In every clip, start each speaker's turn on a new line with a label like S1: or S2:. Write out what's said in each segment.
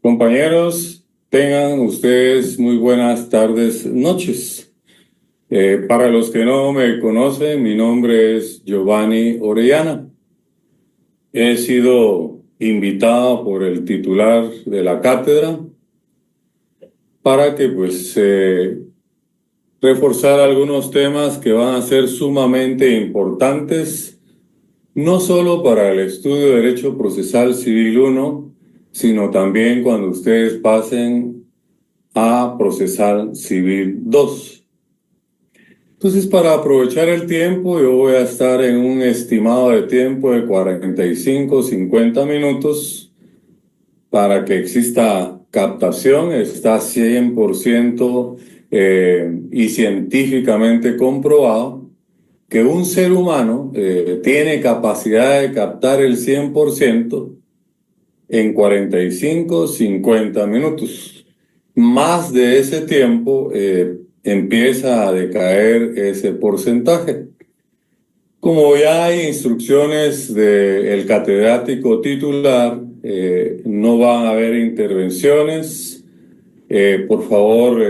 S1: Compañeros, tengan ustedes muy buenas tardes, noches. Para los que no me conocen, mi nombre es Giovanni Orellana. He sido invitado por el titular de la cátedra para que reforzar algunos temas que van a ser sumamente importantes, no solo para el estudio de Derecho Procesal Civil 1, sino también cuando ustedes pasen a Procesal Civil 2. Entonces, para aprovechar el tiempo, yo voy a estar en un estimado de tiempo de 45, 50 minutos para que exista captación. Está 100% y científicamente comprobado que un ser humano tiene capacidad de captar el 100% en 45, 50 minutos. Más de ese tiempo empieza a decaer ese porcentaje. Como ya hay instrucciones del catedrático titular, no van a haber intervenciones. Por favor,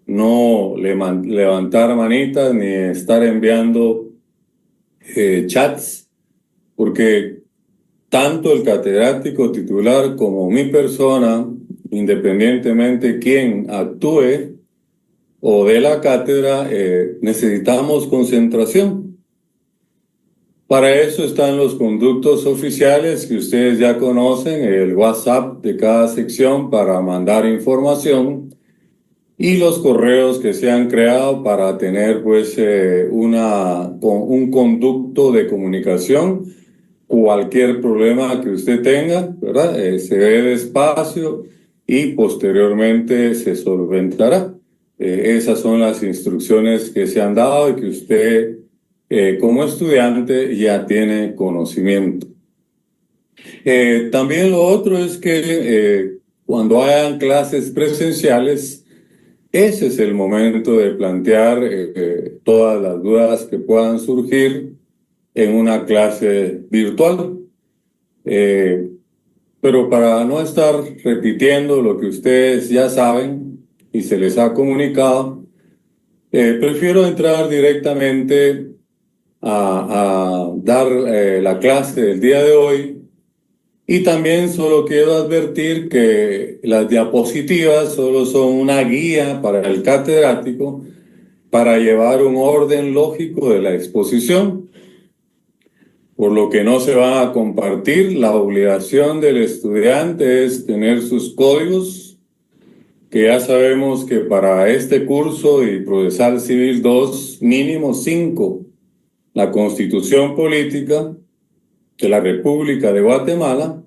S1: no levantar manitas ni estar enviando chats, porque tanto el catedrático titular como mi persona, independientemente quién actúe o de la cátedra, necesitamos concentración. Para eso están los conductos oficiales que ustedes ya conocen, el WhatsApp de cada sección para mandar información y los correos que se han creado para tener pues un conducto de comunicación. Cualquier problema que usted tenga, ¿verdad? Se ve despacio y posteriormente se solventará. Esas son las instrucciones que se han dado y que usted como estudiante ya tiene conocimiento. También lo otro es que cuando hayan clases presenciales, ese es el momento de plantear todas las dudas que puedan surgir en una clase virtual. Pero para no estar repitiendo lo que ustedes ya saben y se les ha comunicado, prefiero entrar directamente a dar la clase del día de hoy, y también solo quiero advertir que las diapositivas solo son una guía para el catedrático para llevar un orden lógico de la exposición, por lo que no se va a compartir. La obligación del estudiante es tener sus códigos, que ya sabemos que para este curso y Procesal Civil 2, mínimo 5. La Constitución Política de la República de Guatemala,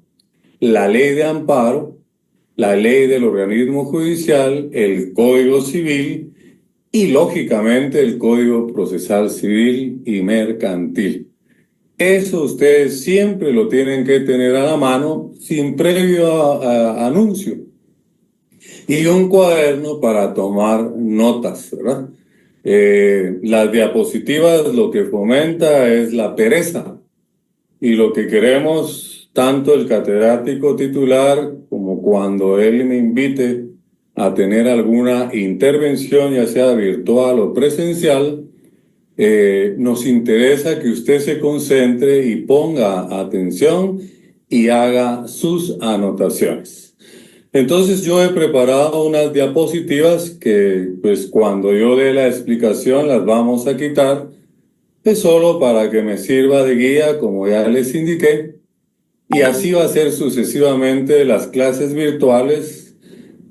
S1: la Ley de Amparo, la Ley del Organismo Judicial, el Código Civil y, lógicamente, el Código Procesal Civil y Mercantil. Eso ustedes siempre lo tienen que tener a la mano sin previo anuncio. Y un cuaderno para tomar notas, ¿verdad? Las diapositivas lo que fomenta es la pereza. Y lo que queremos, tanto el catedrático titular como cuando él me invite a tener alguna intervención, ya sea virtual o presencial, nos interesa que usted se concentre y ponga atención y haga sus anotaciones. Entonces yo he preparado unas diapositivas que pues cuando yo dé la explicación las vamos a quitar. Es solo para que me sirva de guía, como ya les indiqué, y así va a ser sucesivamente las clases virtuales,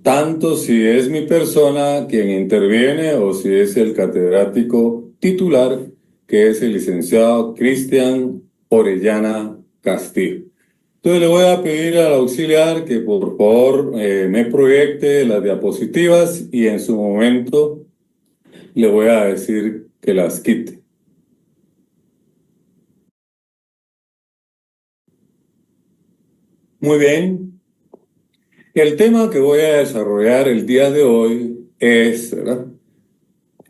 S1: tanto si es mi persona quien interviene o si es el catedrático titular, que es el licenciado Cristian Orellana Castillo. Entonces le voy a pedir al auxiliar que por favor me proyecte las diapositivas y en su momento le voy a decir que las quite. Muy bien. El tema que voy a desarrollar el día de hoy es, ¿verdad?,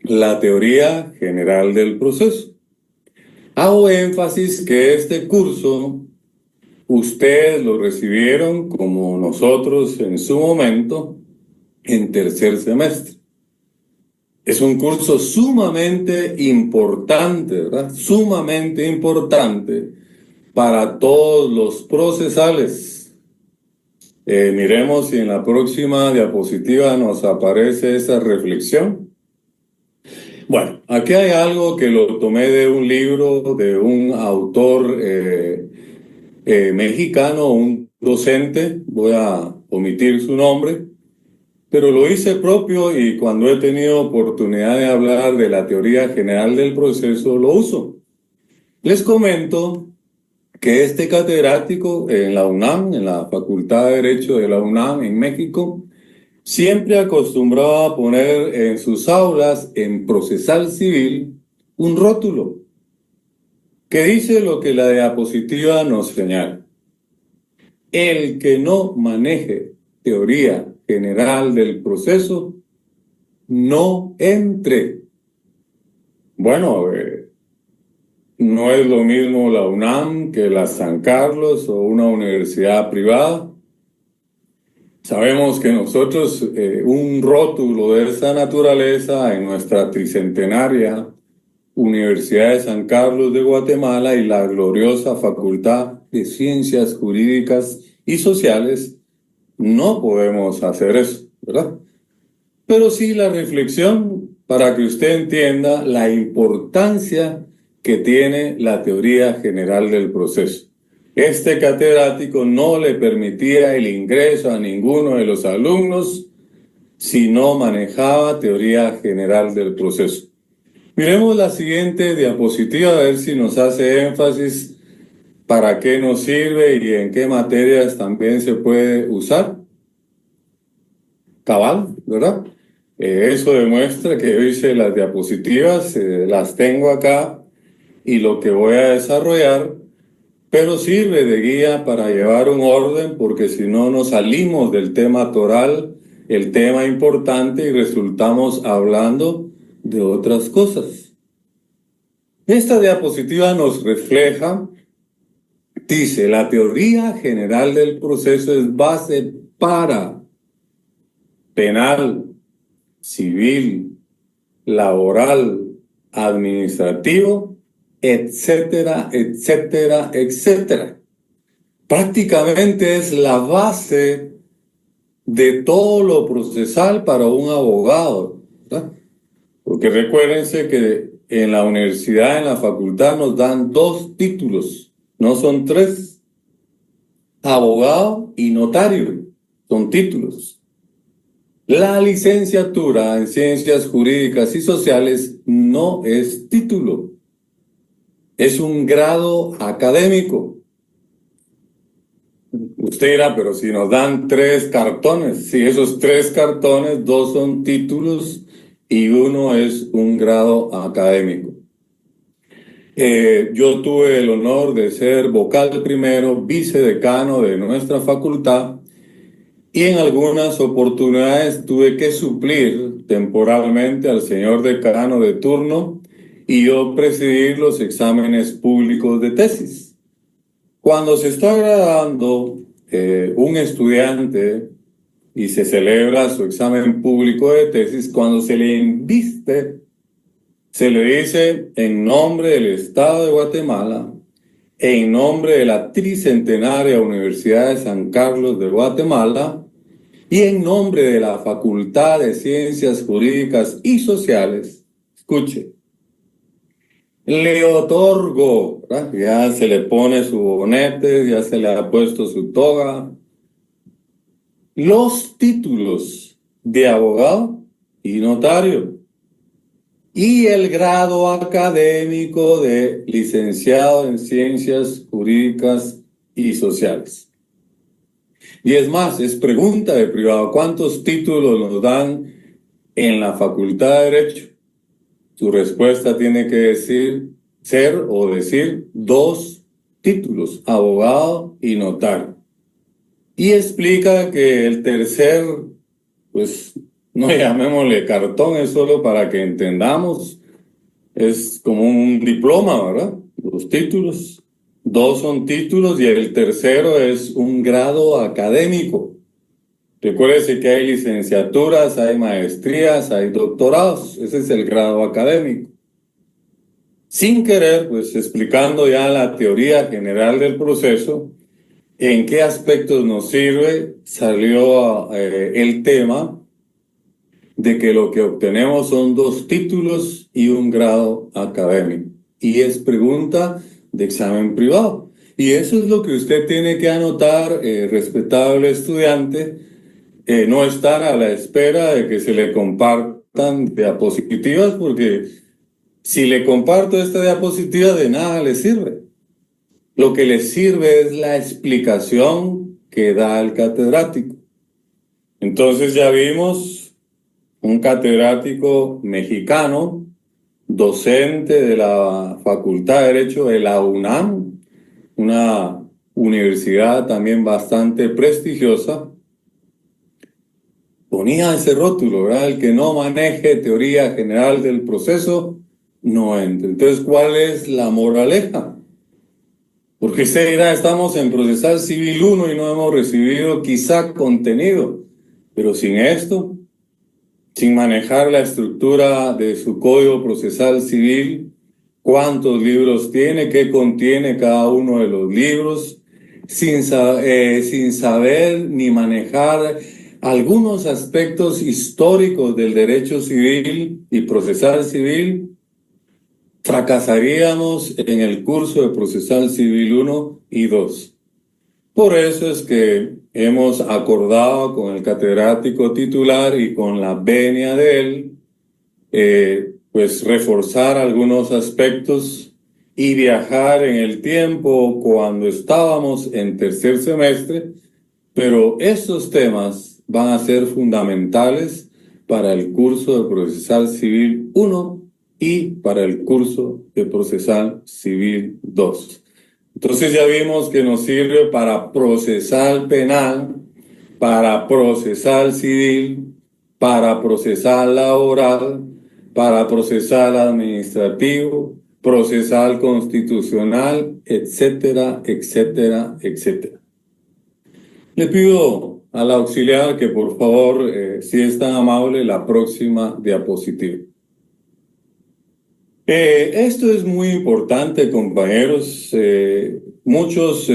S1: la teoría general del proceso. Hago énfasis que este curso ustedes lo recibieron como nosotros en su momento en tercer semestre. Es un curso sumamente importante, ¿verdad? Sumamente importante para todos los procesales. Miremos si en la próxima diapositiva nos aparece esa reflexión. Bueno, aquí hay algo que lo tomé de un libro de un autor mexicano, un docente, voy a omitir su nombre, pero lo hice propio y cuando he tenido oportunidad de hablar de la teoría general del proceso, lo uso. Les comento que este catedrático en la UNAM, en la Facultad de Derecho de la UNAM en México, siempre acostumbraba a poner en sus aulas, en Procesal Civil, un rótulo que dice lo que la diapositiva nos señala. El que no maneje teoría general del proceso no entre. Bueno, no es lo mismo la UNAM que la San Carlos o una universidad privada. Sabemos que nosotros, un rótulo de esa naturaleza en nuestra tricentenaria Universidad de San Carlos de Guatemala y la gloriosa Facultad de Ciencias Jurídicas y Sociales, no podemos hacer eso, ¿verdad? Pero sí la reflexión para que usted entienda la importancia que tiene la teoría general del proceso. Este catedrático no le permitía el ingreso a ninguno de los alumnos si no manejaba teoría general del proceso. Miremos la siguiente diapositiva a ver si nos hace énfasis para qué nos sirve y en qué materias también se puede usar. Cabal, ¿verdad? Eso demuestra que yo hice las diapositivas, las tengo acá y lo que voy a desarrollar, pero sirve de guía para llevar un orden porque si no nos salimos del tema toral, el tema importante y resultamos hablando de otras cosas. Esta diapositiva nos refleja, dice, la teoría general del proceso es base para penal, civil, laboral, administrativo, etcétera, etcétera, etcétera. Prácticamente es la base de todo lo procesal para un abogado, ¿verdad? Porque recuérdense que en la universidad, en la facultad, nos dan 2 títulos, no son 3. Abogado y notario son títulos. La licenciatura en Ciencias Jurídicas y Sociales no es título, es un grado académico. Usted dirá, pero si nos dan 3 cartones, si esos 3 cartones, 2 son títulos y 1 es un grado académico. Yo tuve el honor de ser vocal primero, vicedecano de nuestra facultad y en algunas oportunidades tuve que suplir temporalmente al señor decano de turno y yo presidir los exámenes públicos de tesis. Cuando se está graduando un estudiante y se celebra su examen público de tesis, cuando se le inviste, se le dice en nombre del Estado de Guatemala, en nombre de la tricentenaria Universidad de San Carlos de Guatemala y en nombre de la Facultad de Ciencias Jurídicas y Sociales, escuche, le otorgo, ¿verdad? Ya se le pone su bonete, ya se le ha puesto su toga, los títulos de abogado y notario y el grado académico de licenciado en Ciencias Jurídicas y Sociales. Y es más, es pregunta de privado, ¿cuántos títulos nos dan en la Facultad de Derecho? Su respuesta tiene que ser 2 títulos, abogado y notario. Y explica que el tercer, pues no llamémosle cartón, es solo para que entendamos, es como un diploma, ¿verdad? 2 títulos, 2 son títulos y el tercero es un grado académico. Recuérdese que hay licenciaturas, hay maestrías, hay doctorados, ese es el grado académico. Sin querer, pues explicando ya la teoría general del proceso, en qué aspectos nos sirve, salió el tema de que lo que obtenemos son 2 títulos y un grado académico. Y es pregunta de examen privado. Y eso es lo que usted tiene que anotar, respetable estudiante, no estar a la espera de que se le compartan diapositivas, porque si le comparto esta diapositiva, de nada le sirve. Lo que le sirve es la explicación que da el catedrático. Entonces ya vimos un catedrático mexicano, docente de la Facultad de Derecho de la UNAM, una universidad también bastante prestigiosa, ponía ese rótulo, ¿verdad? El que no maneje teoría general del proceso no entra. Entonces, ¿cuál es la moraleja? Porque usted dirá, estamos en Procesal Civil 1 y no hemos recibido quizá contenido, pero sin esto, sin manejar la estructura de su Código Procesal Civil, cuántos libros tiene, qué contiene cada uno de los libros, sin saber ni manejar algunos aspectos históricos del derecho civil y procesal civil, fracasaríamos en el curso de Procesal Civil 1 y 2. Por eso es que hemos acordado con el catedrático titular y con la venia de él, pues reforzar algunos aspectos y viajar en el tiempo cuando estábamos en tercer semestre, pero estos temas van a ser fundamentales para el curso de Procesal Civil 1 y para el curso de Procesal Civil 2. Entonces ya vimos que nos sirve para procesal penal, para procesal civil, para procesal laboral, para procesal administrativo, procesal constitucional, etcétera, etcétera, etcétera. Le pido al auxiliar que por favor, si es tan amable, la próxima diapositiva. Esto es muy importante, compañeros. Muchos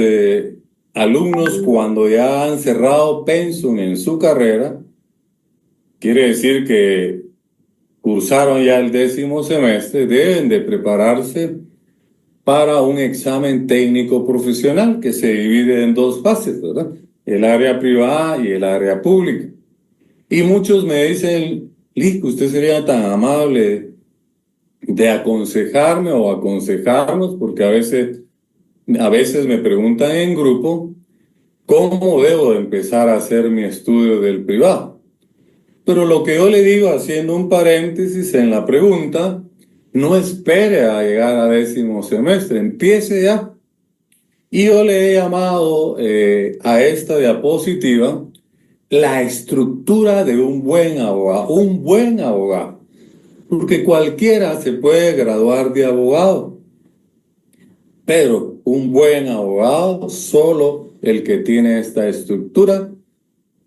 S1: alumnos, cuando ya han cerrado pensum en su carrera, quiere decir que cursaron ya el 10º semestre, deben de prepararse para un examen técnico profesional que se divide en dos fases, ¿verdad? El área privada y el área pública. Y muchos me dicen, Lico, usted sería tan amable de aconsejarme o aconsejarnos, porque a veces me preguntan en grupo, ¿cómo debo de empezar a hacer mi estudio del privado? Pero lo que yo le digo, haciendo un paréntesis en la pregunta, no espere a llegar a 10º semestre, empiece ya. Y yo le he llamado a esta diapositiva la estructura de un buen abogado. Un buen abogado. Porque cualquiera se puede graduar de abogado. Pero un buen abogado, solo el que tiene esta estructura,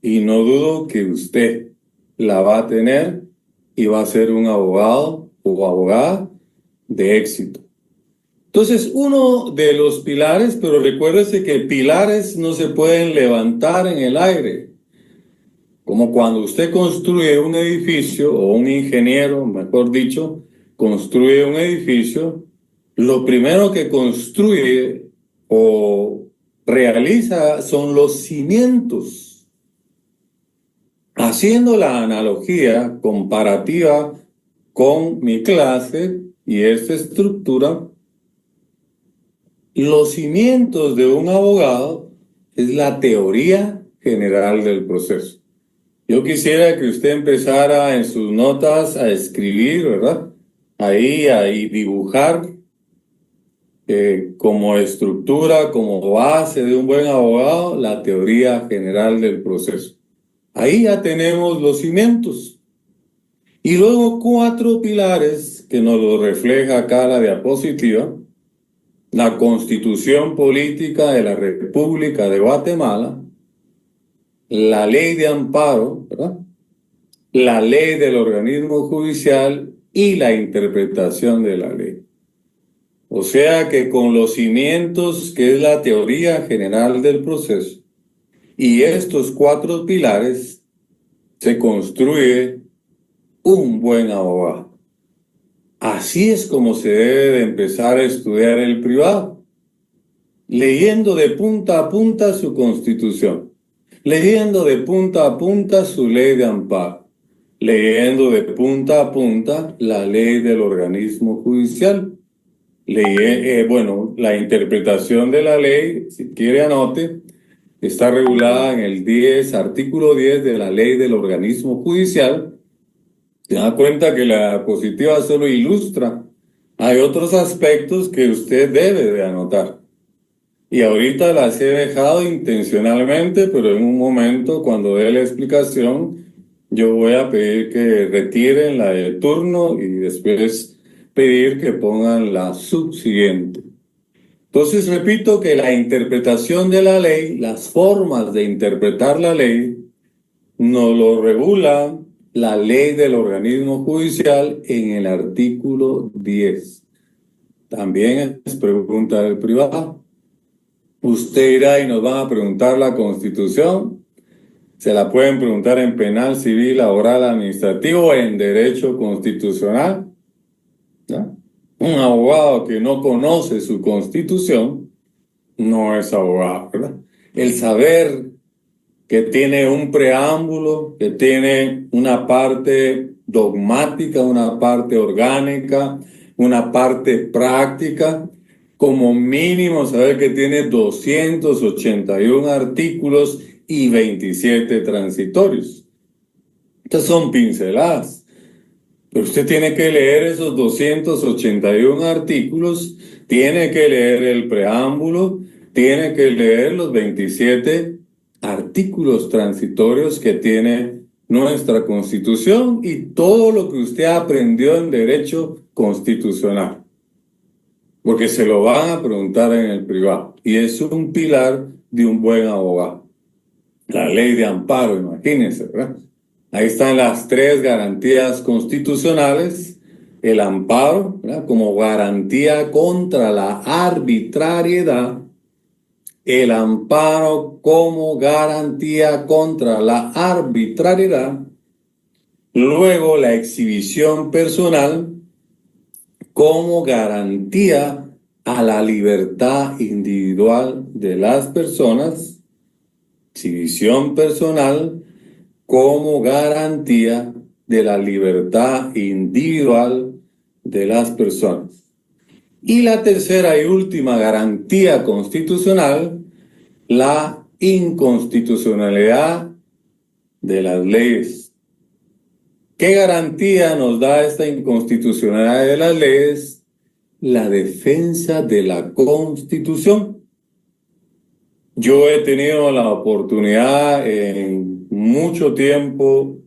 S1: y no dudo que usted la va a tener y va a ser un abogado o abogada de éxito. Entonces, uno de los pilares, pero recuérdese que pilares no se pueden levantar en el aire. Como cuando usted construye un edificio, o un ingeniero, mejor dicho, construye un edificio, lo primero que construye o realiza son los cimientos. Haciendo la analogía comparativa con mi clase y esta estructura, los cimientos de un abogado es la teoría general del proceso. Yo quisiera que usted empezara en sus notas a escribir, ¿verdad? Ahí dibujar como estructura, como base de un buen abogado, la teoría general del proceso. Ahí ya tenemos los cimientos. Y luego 4 pilares que nos lo refleja acá la diapositiva. La Constitución Política de la República de Guatemala, la Ley de Amparo, ¿verdad? La Ley del Organismo Judicial y la interpretación de la ley. O sea que con los cimientos, que es la teoría general del proceso, y estos 4 pilares, se construye un buen abogado. Así es como se debe de empezar a estudiar el privado, leyendo de punta a punta su Constitución, leyendo de punta a punta su Ley de Amparo, leyendo de punta a punta la Ley del Organismo Judicial. La interpretación de la ley, si quiere anote, está regulada en el artículo 10 de la Ley del Organismo Judicial. Se da cuenta que la diapositiva solo ilustra. Hay otros aspectos que usted debe de anotar. Y ahorita las he dejado intencionalmente, pero en un momento, cuando dé la explicación, yo voy a pedir que retiren la de turno y después pedir que pongan la subsiguiente. Entonces, repito que la interpretación de la ley, las formas de interpretar la ley, nos lo regula la ley del organismo judicial en el artículo 10. También es pregunta del privado. Usted irá y nos van a preguntar la Constitución. Se la pueden preguntar en penal, civil, laboral, administrativo o en derecho constitucional, ¿no? Un abogado que no conoce su Constitución no es abogado, ¿verdad? El saber que tiene un preámbulo, que tiene una parte dogmática, una parte orgánica, una parte práctica, como mínimo saber que tiene 281 artículos y 27 transitorios. Estas son pinceladas, pero usted tiene que leer esos 281 artículos, tiene que leer el preámbulo, tiene que leer los 27 artículos transitorios que tiene nuestra Constitución y todo lo que usted aprendió en derecho constitucional, porque se lo van a preguntar en el privado y es un pilar de un buen abogado. La ley de amparo, imagínense, ¿verdad? Ahí están las tres garantías constitucionales. El amparo, ¿verdad?, como garantía contra la arbitrariedad. El amparo como garantía contra la arbitrariedad. Luego la exhibición personal como garantía a la libertad individual de las personas. Exhibición personal como garantía de la libertad individual de las personas. Y la tercera y última garantía constitucional, la inconstitucionalidad de las leyes. ¿Qué garantía nos da esta inconstitucionalidad de las leyes? La defensa de la Constitución. Yo he tenido la oportunidad en mucho tiempo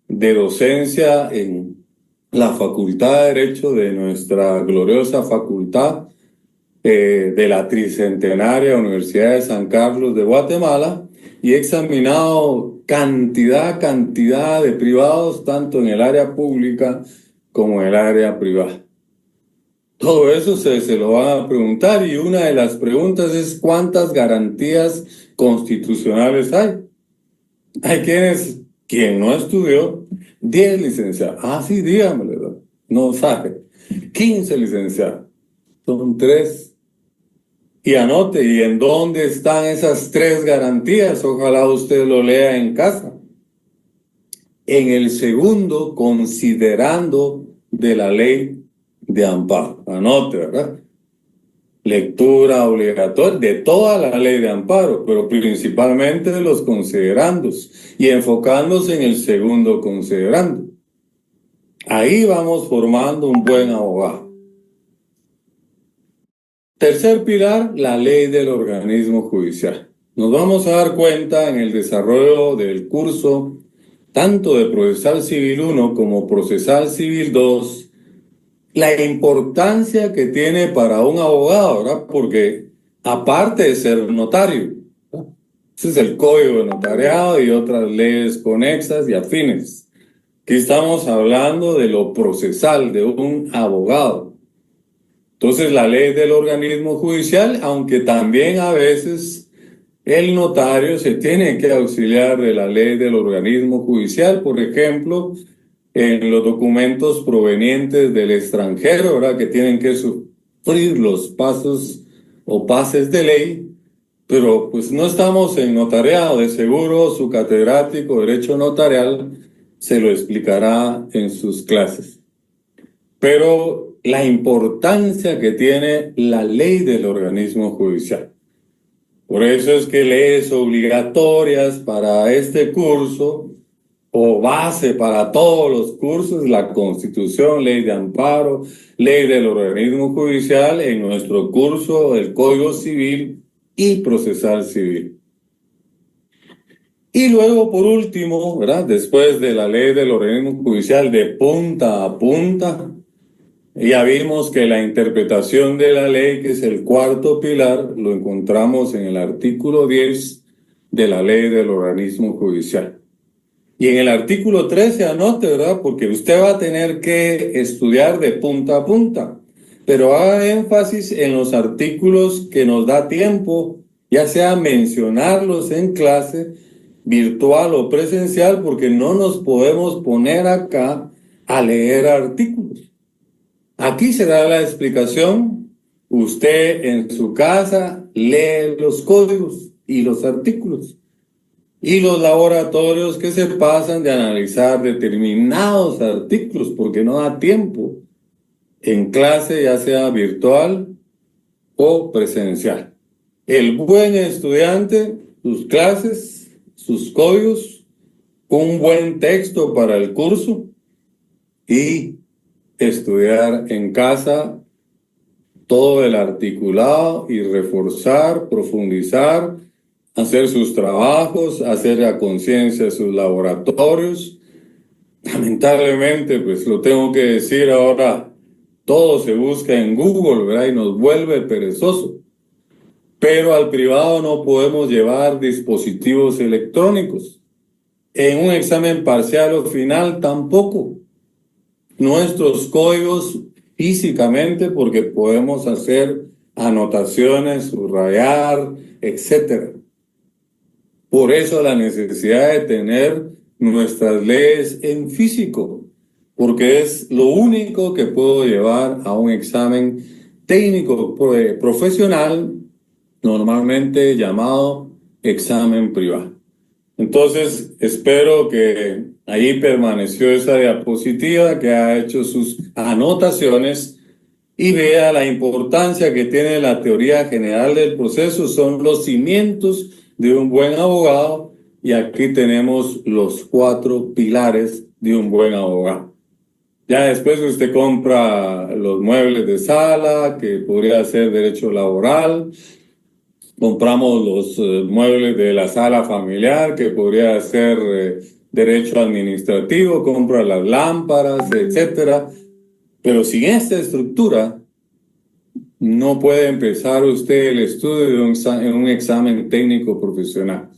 S1: de docencia en la Facultad de Derecho de nuestra gloriosa facultad de la Tricentenaria Universidad de San Carlos de Guatemala y he examinado cantidad de privados, tanto en el área pública como en el área privada. Todo eso se lo van a preguntar y una de las preguntas es ¿cuántas garantías constitucionales hay? Hay quien no estudió, 10 licenciados. Ah, sí, dígamelo, no sabe. 15 licenciados, son 3. Y anote, ¿y en dónde están esas 3 garantías? Ojalá usted lo lea en casa. En el segundo, considerando de la ley de amparo. Anote, ¿verdad? Lectura obligatoria de toda la ley de amparo, pero principalmente de los considerandos y enfocándose en el segundo considerando. Ahí vamos formando un buen abogado. Tercer pilar, la ley del organismo judicial. Nos vamos a dar cuenta en el desarrollo del curso, tanto de Procesal Civil 1 como Procesal Civil 2, la importancia que tiene para un abogado, ¿verdad? Porque aparte de ser notario, ¿no?, ese es el Código de Notariado y otras leyes conexas y afines. Aquí estamos hablando de lo procesal de un abogado. Entonces la ley del organismo judicial, aunque también a veces el notario se tiene que auxiliar de la ley del organismo judicial, por ejemplo, en los documentos provenientes del extranjero, ¿verdad?, que tienen que sufrir los pasos o pases de ley, pero pues no estamos en notariado. De seguro su catedrático de Derecho Notarial se lo explicará en sus clases. Pero la importancia que tiene la ley del organismo judicial. Por eso es que leyes obligatorias para este curso o base para todos los cursos, la Constitución, ley de amparo, ley del organismo judicial en nuestro curso del Código Civil y Procesal Civil. Y luego, por último, ¿verdad? Después de la ley del organismo judicial de punta a punta, ya vimos que la interpretación de la ley, que es el cuarto pilar, lo encontramos en el artículo 10 de la ley del organismo judicial. Y en el artículo 13 anote, ¿verdad? Porque usted va a tener que estudiar de punta a punta, pero haga énfasis en los artículos que nos da tiempo, ya sea mencionarlos en clase, virtual o presencial, porque no nos podemos poner acá a leer artículos. Aquí se da la explicación. Usted en su casa lee los códigos y los artículos y los laboratorios que se pasan de analizar determinados artículos porque no da tiempo en clase, ya sea virtual o presencial. El buen estudiante, sus clases, sus códigos, un buen texto para el curso y estudiar en casa todo el articulado y reforzar, profundizar, hacer sus trabajos, hacer a conciencia sus laboratorios. Lamentablemente, pues lo tengo que decir ahora, todo se busca en Google, ¿verdad? Y nos vuelve perezoso. Pero al privado no podemos llevar dispositivos electrónicos. En un examen parcial o final tampoco. Nuestros códigos físicamente, porque podemos hacer anotaciones, subrayar, etcétera. Por eso la necesidad de tener nuestras leyes en físico, porque es lo único que puedo llevar a un examen técnico profesional, normalmente llamado examen privado. Entonces, espero que ahí permaneció esa diapositiva, que ha hecho sus anotaciones y vea la importancia que tiene la teoría general del proceso. Son los cimientos de un buen abogado y aquí tenemos los 4 pilares de un buen abogado. Ya después usted compra los muebles de sala, que podría ser derecho laboral. Compramos los muebles de la sala familiar, que podría ser derecho administrativo, compra las lámparas, etcétera. Pero sin esta estructura, no puede empezar usted el estudio en un examen técnico profesional.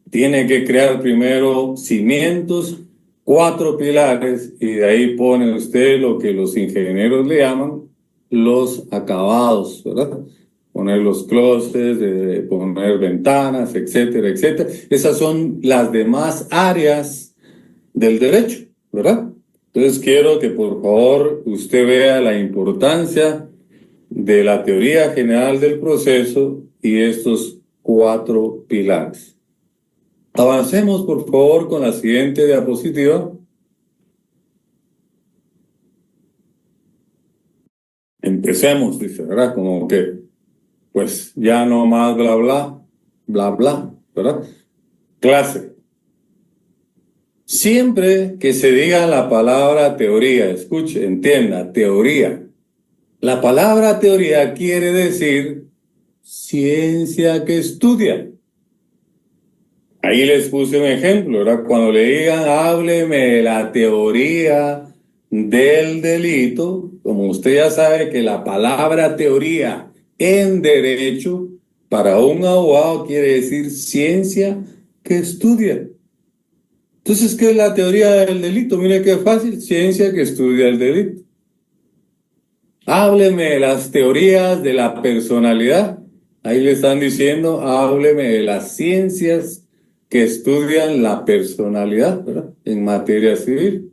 S1: Tiene que crear primero cimientos, 4 pilares, y de ahí pone usted lo que los ingenieros le llaman los acabados, ¿verdad? Poner los closets, poner ventanas, etcétera, etcétera. Esas son las demás áreas del derecho, ¿verdad? Entonces quiero que por favor usted vea la importancia de la teoría general del proceso y estos 4 pilares. Avancemos por favor con la siguiente diapositiva. Empecemos, dice, ¿verdad? Como que, pues ya no más bla, bla, bla, bla, ¿verdad? Clase. Siempre que se diga la palabra teoría, escuche, entienda, teoría. La palabra teoría quiere decir ciencia que estudia. Ahí les puse un ejemplo, ¿verdad? Cuando le digan, hábleme de la teoría del delito, como usted ya sabe que la palabra teoría en derecho para un abogado quiere decir ciencia que estudia. Entonces, ¿qué es la teoría del delito? Mire qué fácil, ciencia que estudia el delito. Hábleme de las teorías de la personalidad. Ahí le están diciendo, hábleme de las ciencias que estudian la personalidad, ¿verdad? En materia civil.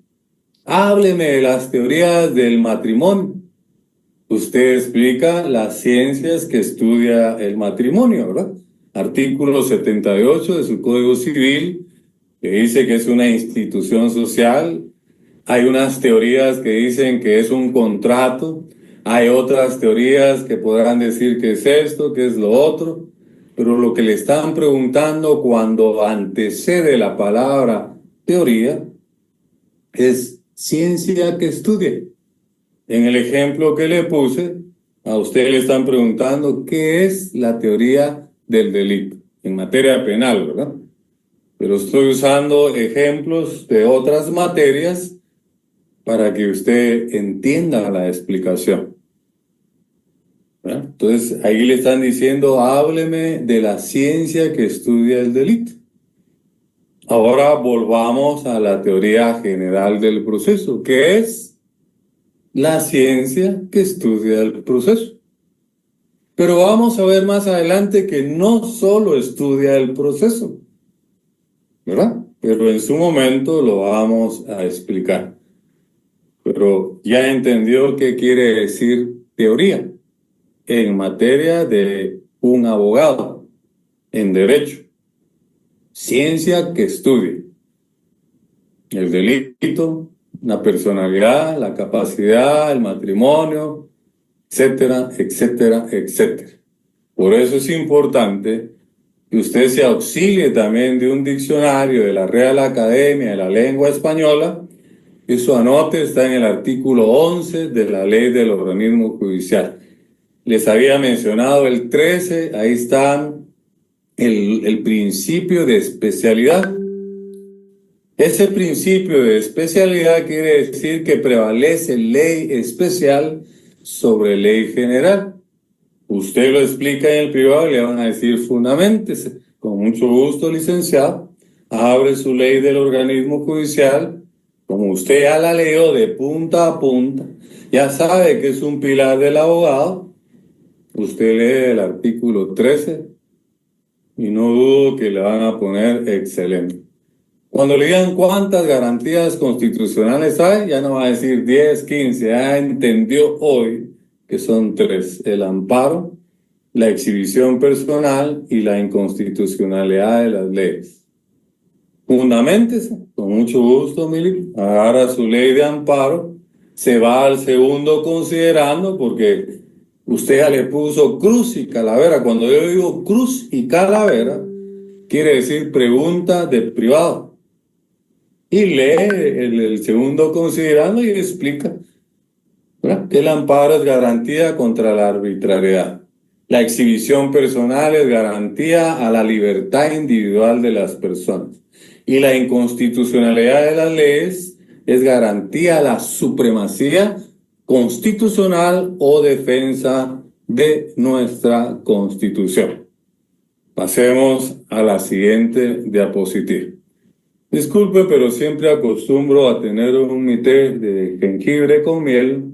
S1: Hábleme de las teorías del matrimonio. Usted explica las ciencias que estudia el matrimonio, ¿verdad? Artículo 78 de su Código Civil, que dice que es una institución social. Hay unas teorías que dicen que es un contrato. Hay otras teorías que podrán decir que es esto, que es lo otro. Pero lo que le están preguntando cuando antecede la palabra teoría es ciencia que estudie. En el ejemplo que le puse, a usted le están preguntando qué es la teoría del delito en materia penal, ¿verdad? pero estoy usando ejemplos de otras materias para que usted entienda la explicación. ¿Verdad? Entonces, ahí le están diciendo, hábleme de la ciencia que estudia el delito. Ahora volvamos a la teoría general del proceso, que es la ciencia que estudia el proceso. Pero vamos a ver más adelante que no solo estudia el proceso, ¿verdad? Pero en su momento lo vamos a explicar. Pero ya entendió qué quiere decir teoría en materia de un abogado en derecho. Ciencia que estudia el delito, la personalidad, la capacidad, el matrimonio, etcétera, etcétera, etcétera. Por eso es importante que usted se auxilie también de un diccionario de la Real Academia de la Lengua Española. Eso anote, está en el artículo 11 de la Ley del Organismo Judicial. Les había mencionado el 13, ahí está el principio de especialidad. Ese principio de especialidad quiere decir que prevalece ley especial sobre ley general. Usted lo explica en el privado y le van a decir fundamentese. Con mucho gusto, licenciado. Abre su ley del organismo judicial. Como usted ya la leyó de punta a punta, ya sabe que es un pilar del abogado. Usted lee el artículo 13 y no dudo que le van a poner excelente. Cuando le digan cuántas garantías constitucionales hay, ya no va a decir 10, 15. Ya entendió hoy que son 3. El amparo, la exhibición personal y la inconstitucionalidad de las leyes. Fundamentese, con mucho gusto, Mili. Agarra su ley de amparo, se va al segundo considerando, porque usted ya le puso cruz y calavera. Cuando yo digo cruz y calavera, quiere decir pregunta de privado. Y lee el segundo considerando y explica, ¿verdad?, que el amparo es garantía contra la arbitrariedad. La exhibición personal es garantía a la libertad individual de las personas. Y la inconstitucionalidad de las leyes es garantía a la supremacía constitucional o defensa de nuestra Constitución. Pasemos a la siguiente diapositiva. Disculpe, pero siempre acostumbro a tener un té de jengibre con miel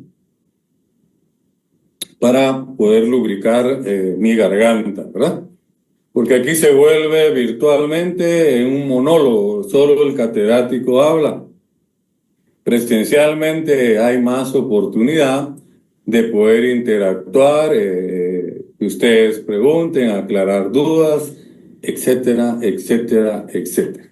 S1: para poder lubricar mi garganta, ¿verdad? Porque aquí se vuelve virtualmente en un monólogo, solo el catedrático habla. Presencialmente hay más oportunidad de poder interactuar, que ustedes pregunten, aclarar dudas, etcétera, etcétera, etcétera.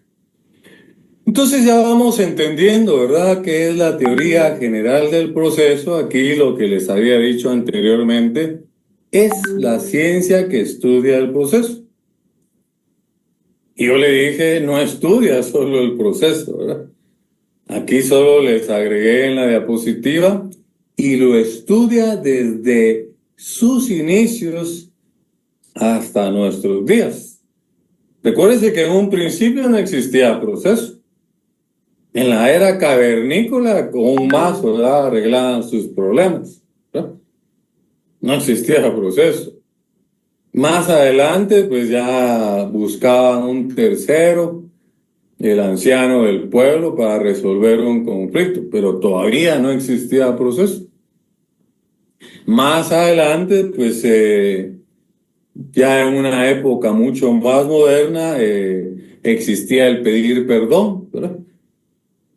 S1: Entonces ya vamos entendiendo, ¿verdad?, qué es la teoría general del proceso. Aquí lo que les había dicho anteriormente es la ciencia que estudia el proceso. Y yo le dije, no estudia solo el proceso, ¿verdad? Aquí solo les agregué en la diapositiva y lo estudia desde sus inicios hasta nuestros días. Recuérdense que en un principio no existía proceso. En la era cavernícola, con un mazo, ¿verdad?, arreglaban sus problemas, ¿verdad? No existía proceso. Más adelante, pues ya buscaban un tercero, el anciano del pueblo, para resolver un conflicto, pero todavía no existía proceso. Más adelante, pues ya en una época mucho más moderna, existía el pedir perdón, ¿verdad?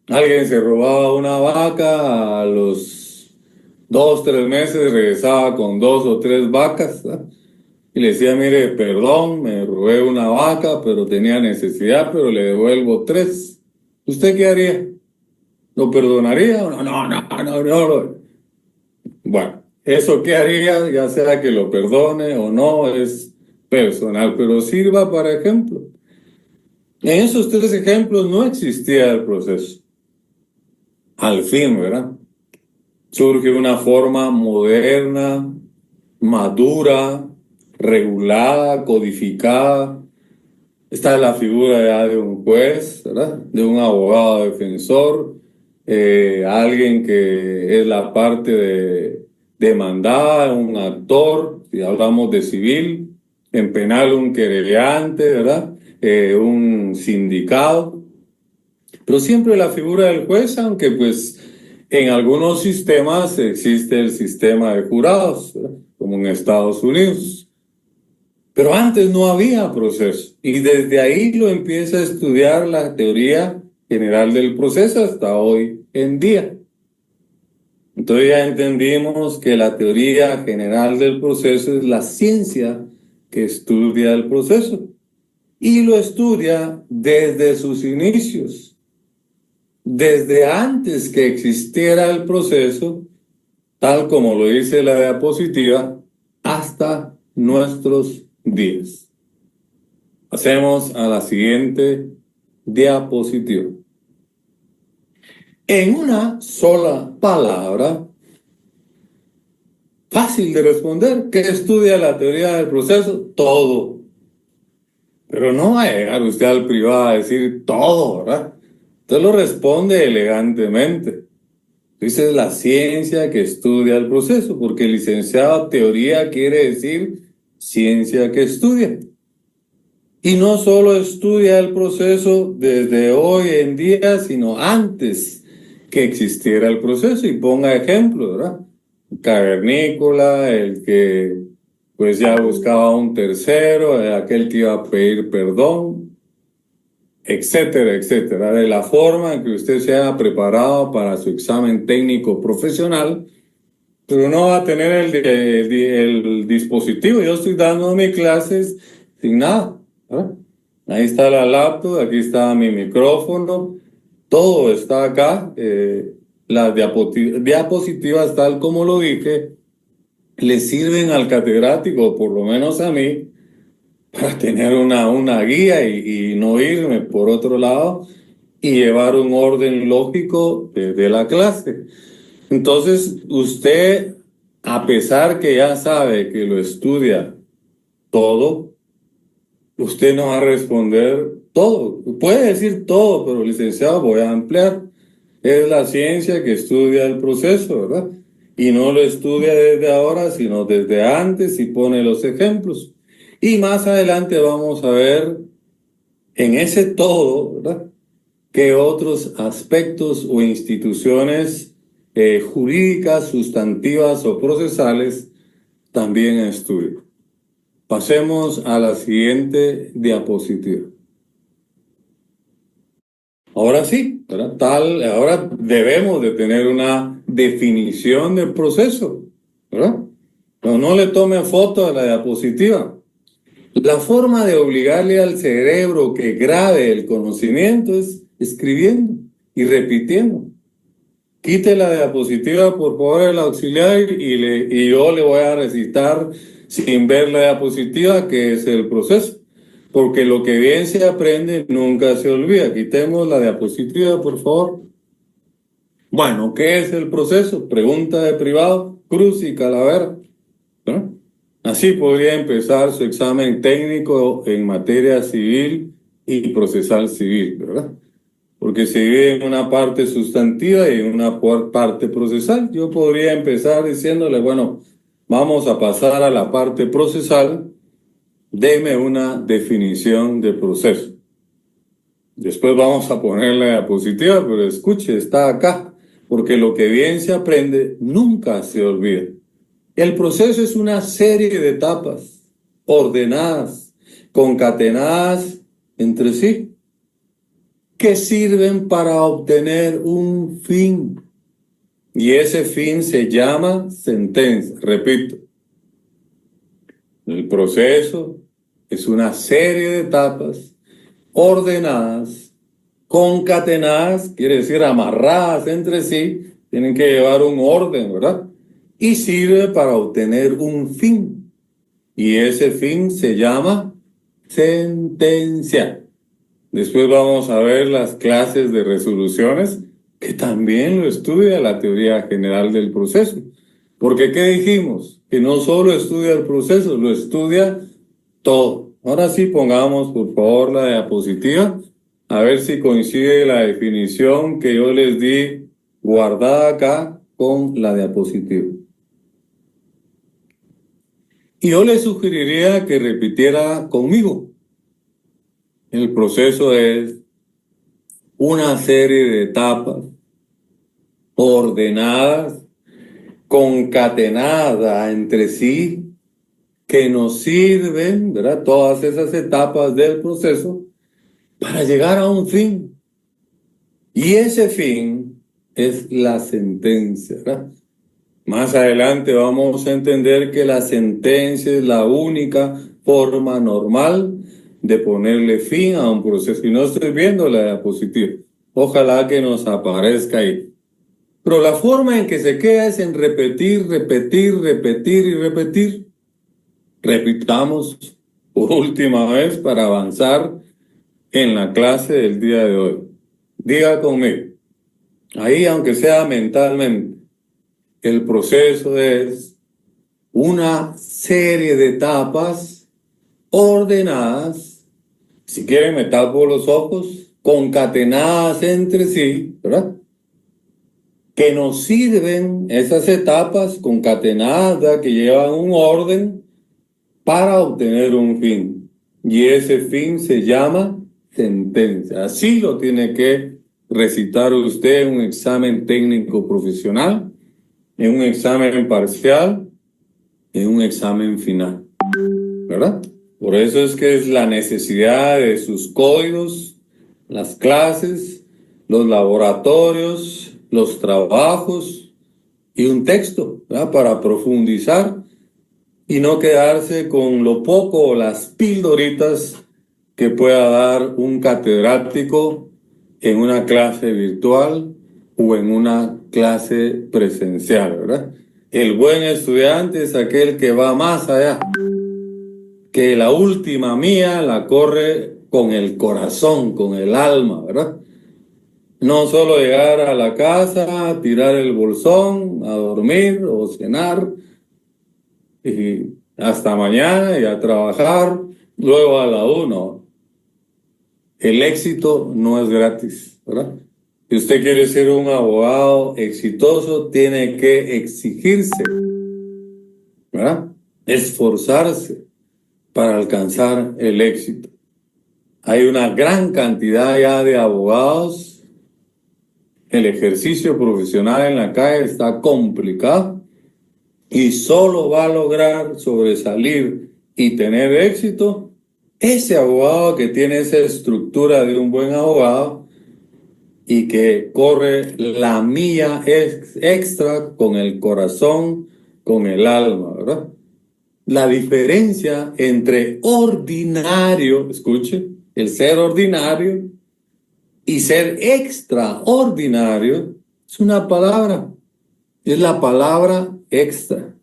S1: Alguien se robaba una vaca, a los 2, 3 meses regresaba con 2 o 3 vacas, ¿verdad? Y le decía, mire, perdón, me robé una vaca, pero tenía necesidad, pero le devuelvo 3. ¿Usted qué haría? ¿Lo perdonaría? No. Bueno, eso qué haría, ya sea que lo perdone o no, es personal, pero sirva para ejemplo. En esos 3 ejemplos no existía el proceso. Al fin, ¿verdad?, surge una forma moderna, madura, regulada, codificada, Está la figura ya de un juez, ¿verdad? De un abogado defensor, alguien que es la parte demandada, un actor, si hablamos de civil, en penal un querellante, ¿verdad? Un sindicado, pero siempre la figura del juez, aunque pues en algunos sistemas existe el sistema de jurados, ¿verdad? Como en Estados Unidos. Pero antes no había proceso y desde ahí lo empieza a estudiar la teoría general del proceso hasta hoy en día. Entonces ya entendimos que la teoría general del proceso es la ciencia que estudia el proceso y lo estudia desde sus inicios, desde antes que existiera el proceso, tal como lo dice la diapositiva, hasta nuestros días. Pasemos a la siguiente diapositiva. En una sola palabra, fácil de responder, ¿qué estudia la teoría del proceso? Todo. Pero no va a llegar usted al privado a decir todo, ¿verdad? Usted lo responde elegantemente. Dice la ciencia que estudia el proceso, porque licenciado teoría quiere decir ciencia que estudia. Y no solo estudia el proceso desde hoy en día, sino antes que existiera el proceso. Y ponga ejemplos, ¿verdad? Cavernícola, el que pues ya buscaba un tercero, aquel que iba a pedir perdón, etcétera, etcétera. De la forma en que usted se haya preparado para su examen técnico profesional, pero no va a tener el dispositivo. Yo estoy dando mis clases sin nada, ¿verdad? Ahí está la laptop, aquí está mi micrófono, todo está acá. Las diapositivas, tal como lo dije, le sirven al catedrático, por lo menos a mí, para tener una guía y no irme por otro lado y llevar un orden lógico de la clase. Entonces, usted, a pesar que ya sabe que lo estudia todo, usted no va a responder todo. Puede decir todo, pero licenciado, voy a ampliar. Es la ciencia que estudia el proceso, ¿verdad? Y no lo estudia desde ahora, sino desde antes y pone los ejemplos. Y más adelante vamos a ver en ese todo, ¿verdad? ¿Qué otros aspectos o instituciones jurídicas, sustantivas o procesales también estudia? Pasemos a la siguiente diapositiva. Ahora sí, ¿verdad? Ahora debemos de tener una definición del proceso, ¿verdad? Pero no le tome foto a la diapositiva. La forma de obligarle al cerebro que grabe el conocimiento es escribiendo y repitiendo. Quite la diapositiva, por favor, el auxiliar, y yo le voy a recitar sin ver la diapositiva, que es el proceso. Porque lo que bien se aprende nunca se olvida. Quitemos la diapositiva, por favor. Bueno, ¿qué es el proceso? Pregunta de privado, cruz y calavera, ¿no? Así podría empezar su examen técnico en materia civil y procesal civil, ¿verdad? Porque se divide en una parte sustantiva y en una parte procesal. Yo podría empezar diciéndole, bueno, vamos a pasar a la parte procesal, deme una definición de proceso. Después vamos a poner la diapositiva, pero escuche, está acá, porque lo que bien se aprende nunca se olvida. El proceso es una serie de etapas ordenadas, concatenadas entre sí, que sirven para obtener un fin. Y ese fin se llama sentencia. Repito, el proceso es una serie de etapas ordenadas, concatenadas, quiere decir amarradas entre sí, tienen que llevar un orden, ¿verdad? Y sirve para obtener un fin. Y ese fin se llama sentencia. Después vamos a ver las clases de resoluciones, que también lo estudia la teoría general del proceso. Porque ¿qué dijimos? Que no solo estudia el proceso, lo estudia todo. Ahora sí pongamos por favor la diapositiva, a ver si coincide la definición que yo les di guardada acá con la diapositiva. Y yo les sugeriría que repitiera conmigo. El proceso es una serie de etapas ordenadas, concatenadas entre sí, que nos sirven, ¿verdad? Todas esas etapas del proceso para llegar a un fin. Y ese fin es la sentencia, ¿verdad? Más adelante vamos a entender que la sentencia es la única forma normal de ponerle fin a un proceso. Y no estoy viendo la diapositiva. Ojalá que nos aparezca ahí. Pero la forma en que se queda es en repetir, repetir, repetir y repetir. Repitamos por última vez para avanzar en la clase del día de hoy. Diga conmigo, ahí aunque sea mentalmente, el proceso es una serie de etapas ordenadas, si quieren me tapo los ojos, concatenadas entre sí, ¿verdad? Que nos sirven esas etapas concatenadas, ¿verdad? Que llevan un orden para obtener un fin. Y ese fin se llama sentencia. Así lo tiene que recitar usted en un examen técnico profesional, en un examen parcial, en un examen final, ¿verdad? Por eso es que es la necesidad de sus códigos, las clases, los laboratorios, los trabajos y un texto, ¿verdad? Para profundizar y no quedarse con lo poco o las pildoritas que pueda dar un catedrático en una clase virtual o en una clase presencial, ¿verdad? El buen estudiante es aquel que va más allá, que la última mía la corre con el corazón, con el alma, ¿verdad? No solo llegar a la casa, tirar el bolsón, a dormir o cenar, y hasta mañana y a trabajar, luego a la 1. El éxito no es gratis, ¿verdad? Si usted quiere ser un abogado exitoso, tiene que exigirse, ¿verdad? Esforzarse para alcanzar el éxito. Hay una gran cantidad ya de abogados. El ejercicio profesional en la calle está complicado y solo va a lograr sobresalir y tener éxito ese abogado que tiene esa estructura de un buen abogado y que corre la milla extra con el corazón, con el alma, ¿verdad? La diferencia entre ordinario, escuche, el ser ordinario y ser extraordinario es una palabra, es la palabra extra.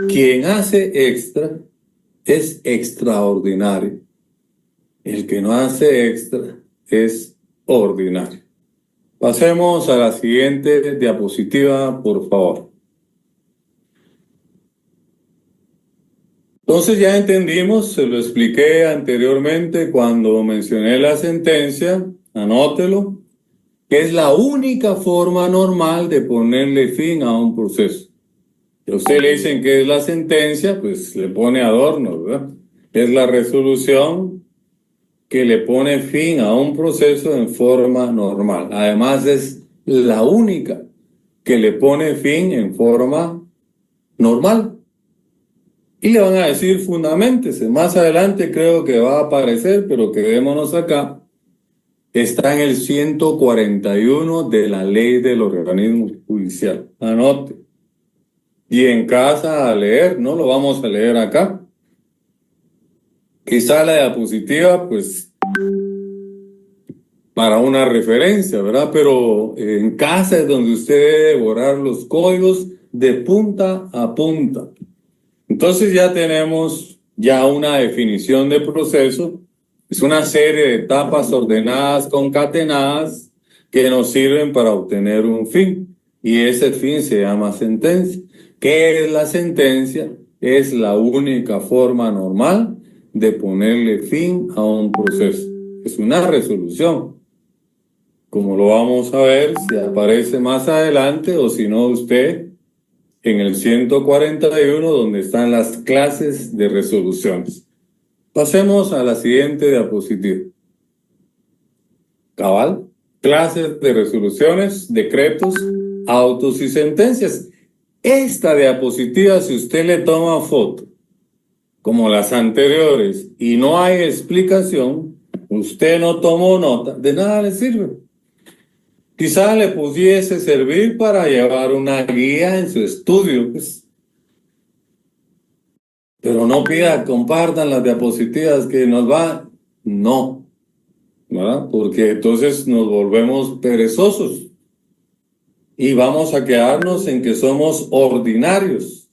S1: Quien hace extra es extraordinario. El que no hace extra es ordinario. Pasemos a la siguiente diapositiva, por favor. Entonces ya entendimos, se lo expliqué anteriormente cuando mencioné la sentencia, anótelo, que es la única forma normal de ponerle fin a un proceso. Si a usted le dicen que es la sentencia, pues le pone adornos, ¿verdad? Es la resolución que le pone fin a un proceso en forma normal. Además, es la única que le pone fin en forma normal. Y le van a decir fundamentese. Más adelante creo que va a aparecer, pero quedémonos acá. Está en el 141 de la ley del organismo judicial. Anote. Y en casa a leer, no lo vamos a leer acá. Quizá la diapositiva, pues, para una referencia, ¿verdad? Pero en casa es donde usted debe borrar los códigos de punta a punta. Entonces ya tenemos ya una definición de proceso. Es una serie de etapas ordenadas, concatenadas, que nos sirven para obtener un fin. Y ese fin se llama sentencia. ¿Qué es la sentencia? Es la única forma normal de ponerle fin a un proceso. Es una resolución, como lo vamos a ver si aparece más adelante o si no usted en el 141 donde están las clases de resoluciones. Pasemos a la siguiente diapositiva. Cabal, clases de resoluciones, decretos, autos y sentencias. Esta diapositiva, si usted le toma foto, como las anteriores, y no hay explicación, usted no tomó nota, de nada le sirve. Quizá le pudiese servir para llevar una guía en su estudio, pues. Pero no pida, compartan las diapositivas que nos va. No, ¿verdad? Porque entonces nos volvemos perezosos y vamos a quedarnos en que somos ordinarios.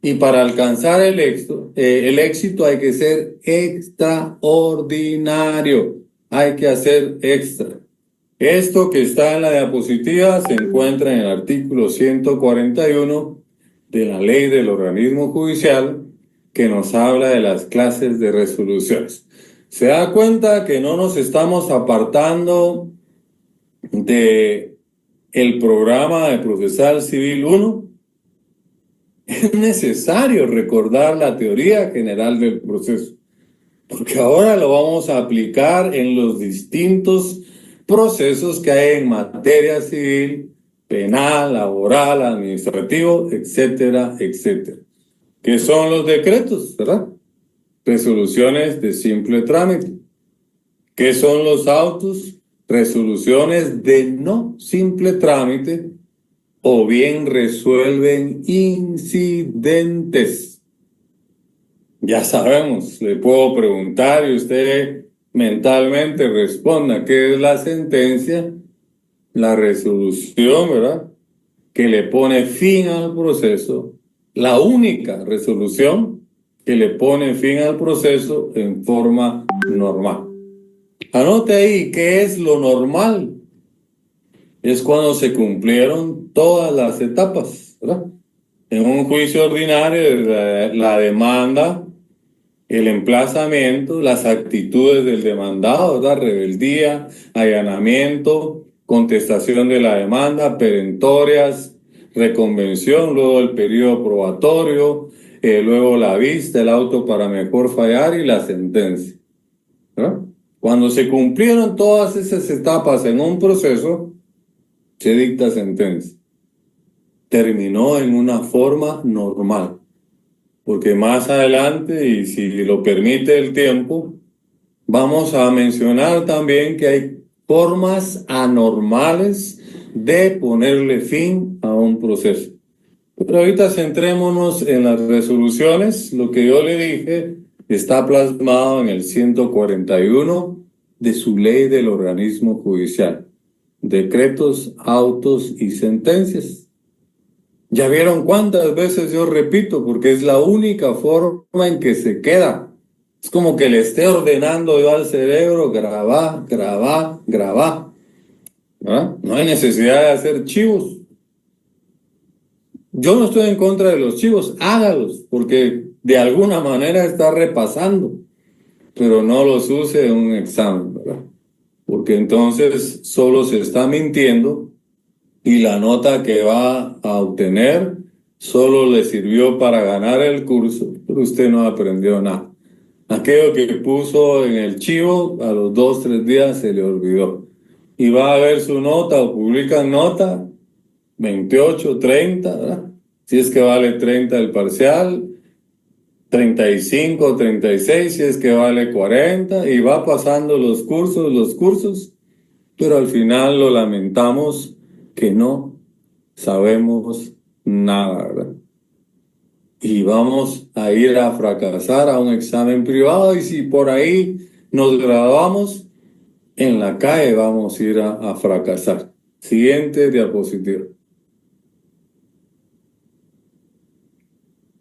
S1: Y para alcanzar el éxito hay que ser extraordinario. Hay que hacer extra. Esto que está en la diapositiva se encuentra en el artículo 141 de la Ley del Organismo Judicial que nos habla de las clases de resoluciones. Se da cuenta que no nos estamos apartando de el programa de Procesal Civil 1. Es necesario recordar la teoría general del proceso, porque ahora lo vamos a aplicar en los distintos procesos que hay en materia civil, penal, laboral, administrativo, etcétera, etcétera. ¿Qué son los decretos, verdad? Resoluciones de simple trámite. ¿Qué son los autos? Resoluciones de no simple trámite o bien resuelven incidentes. Ya sabemos, le puedo preguntar y usted mentalmente responda qué es la sentencia, la resolución, ¿verdad? Que le pone fin al proceso, la única resolución que le pone fin al proceso en forma normal. Anote ahí qué es lo normal. Es cuando se cumplieron todas las etapas, ¿verdad? En un juicio ordinario, la demanda, el emplazamiento, las actitudes del demandado, ¿verdad? Rebeldía, allanamiento, contestación de la demanda, perentorias, reconvención, luego el periodo probatorio, luego la vista, el auto para mejor fallar y la sentencia, ¿verdad? Cuando se cumplieron todas esas etapas en un proceso, se dicta sentencia. Terminó en una forma normal. Porque más adelante, y si lo permite el tiempo, vamos a mencionar también que hay formas anormales de ponerle fin a un proceso. Pero ahorita centrémonos en las resoluciones. Lo que yo le dije está plasmado en el 141 de su ley del organismo judicial. Decretos, autos y sentencias. ¿Ya vieron cuántas veces yo repito? Porque es la única forma en que se queda. Es como que le esté ordenando yo al cerebro, grabá, grabá, grabá. ¿Verdad? No hay necesidad de hacer chivos. Yo no estoy en contra de los chivos, hágalos, porque de alguna manera está repasando, pero no los use en un examen, ¿verdad? Porque entonces solo se está mintiendo y la nota que va a obtener solo le sirvió para ganar el curso, pero usted no aprendió nada. Aquello que puso en el chivo, a los 2, 3 días se le olvidó. Y va a ver su nota o publican nota 28, 30, ¿verdad? Si es que vale 30 el parcial, 35, 36, si es que vale 40, y va pasando los cursos, pero al final lo lamentamos que no sabemos nada, ¿verdad? Y vamos a ir a fracasar a un examen privado y si por ahí nos graduamos, en la calle vamos a ir a fracasar. Siguiente diapositiva.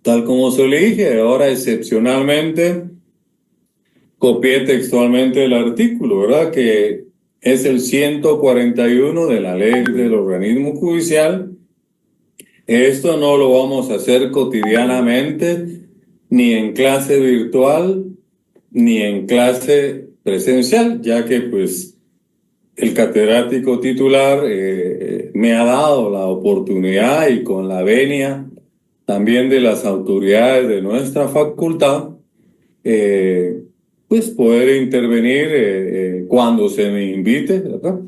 S1: Tal como se le dije, ahora excepcionalmente copié textualmente el artículo, ¿verdad? Que es el 141 de la Ley del Organismo Judicial. Esto no lo vamos a hacer cotidianamente, ni en clase virtual, ni en clase presencial, ya que pues el catedrático titular me ha dado la oportunidad y con la venia también de las autoridades de nuestra facultad, eh, pues poder intervenir cuando se me invite, ¿verdad?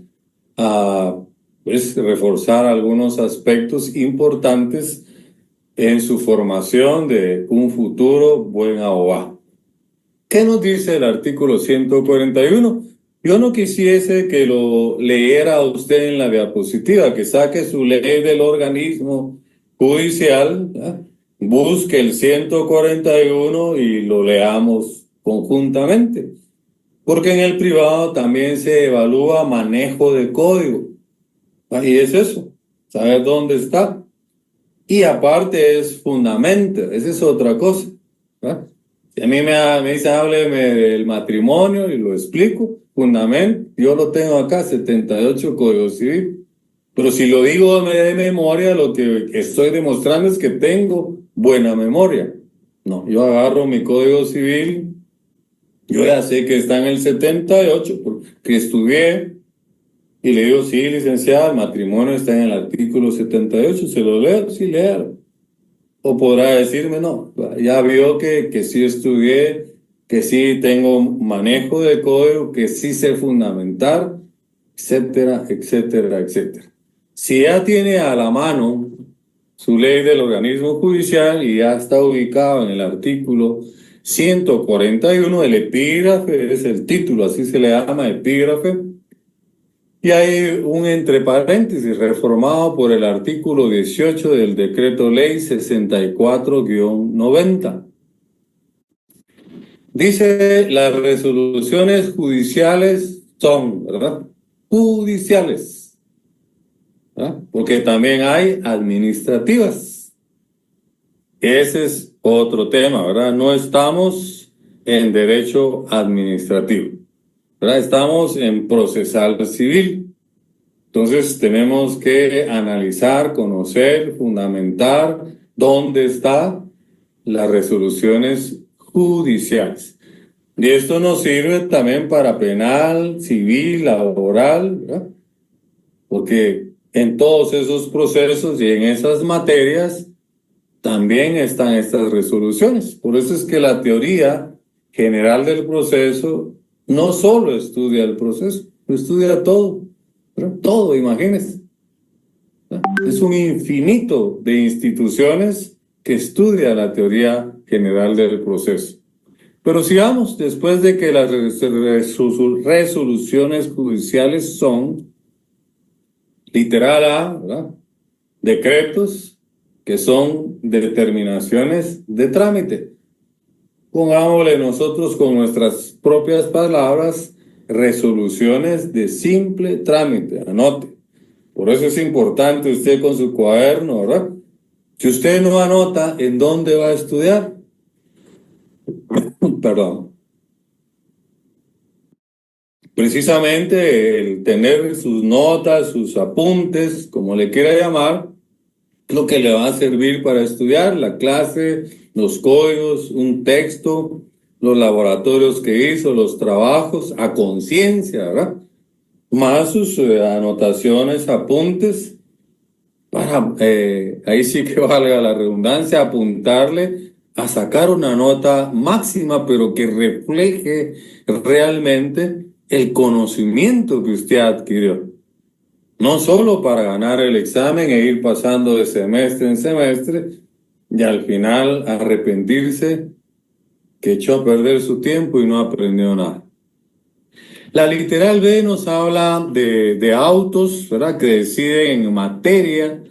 S1: A pues, reforzar algunos aspectos importantes en su formación de un futuro buen abogado. ¿Qué nos dice el artículo 141? Yo no quisiese que lo leyera usted en la diapositiva, que saque su ley del organismo judicial, ¿verdad? Busque el 141 y lo leamos conjuntamente. Porque en el privado también se evalúa manejo de código. Y es eso, saber dónde está. Y aparte es fundamento, esa es otra cosa, ¿verdad? Si a mí me dice, hábleme del matrimonio y lo explico, fundamento, yo lo tengo acá, 78 Código Civil. Pero si lo digo de memoria, lo que estoy demostrando es que tengo buena memoria. No, yo agarro mi Código Civil, yo ya sé que está en el 78 porque estudié y le digo, sí, licenciada, el matrimonio está en el artículo 78, se lo leo, sí, léalo. O podrá decirme, no, ya vio que sí estudié, que sí tengo manejo de código, que sí sé fundamentar, etcétera, etcétera, etcétera. Si ya tiene a la mano su ley del organismo judicial y ya está ubicado en el artículo 141, el epígrafe es el título, así se le llama epígrafe, y hay un entre paréntesis reformado por el artículo 18 del decreto ley 64-90. Dice, las resoluciones judiciales son, ¿verdad? Judiciales, ¿verdad? Porque también hay administrativas. Ese es otro tema, ¿verdad? No estamos en derecho administrativo, ¿verdad? Estamos en procesal civil. Entonces tenemos que analizar, conocer, fundamentar dónde están las resoluciones judiciales. Y esto nos sirve también para penal, civil, laboral, ¿verdad? Porque en todos esos procesos y en esas materias también están estas resoluciones. Por eso es que la teoría general del proceso no solo estudia el proceso, estudia todo, ¿verdad? Todo, imagínense. Es un infinito de instituciones que estudia la teoría general del proceso. Pero sigamos, después de que las resoluciones judiciales son, literal A, ¿verdad? Decretos que son determinaciones de trámite. Pongámosle nosotros con nuestras propias palabras, resoluciones de simple trámite. Anote. Por eso es importante usted con su cuaderno, ¿verdad? Si usted no anota en dónde va a estudiar, perdón, precisamente el tener sus notas, sus apuntes, como le quiera llamar, es lo que le va a servir para estudiar la clase, los códigos, un texto, los laboratorios que hizo, los trabajos a conciencia, ¿verdad? Más sus anotaciones, apuntes, para, ahí sí que valga la redundancia, apuntarle a sacar una nota máxima, pero que refleje realmente el conocimiento que usted adquirió. No solo para ganar el examen e ir pasando de semestre en semestre y al final arrepentirse que echó a perder su tiempo y no aprendió nada. La literal B nos habla de autos, ¿verdad? Que deciden en materia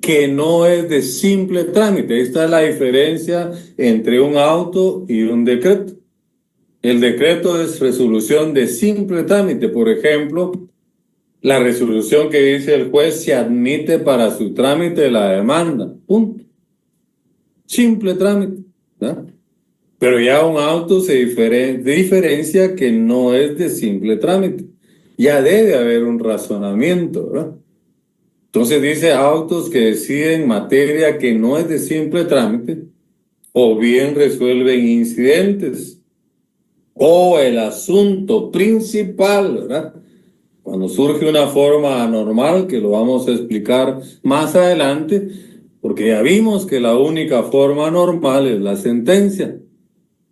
S1: que no es de simple trámite. Esta es la diferencia entre un auto y un decreto. El decreto es resolución de simple trámite. Por ejemplo, la resolución que dice el juez se admite para su trámite la demanda. Punto. Simple trámite, ¿verdad? Pero ya un auto se diferencia que no es de simple trámite. Ya debe haber un razonamiento, ¿verdad? Entonces dice autos que deciden materia que no es de simple trámite o bien resuelven incidentes. o el asunto principal, ¿verdad? Cuando surge una forma anormal, que lo vamos a explicar más adelante, porque ya vimos que la única forma normal es la sentencia.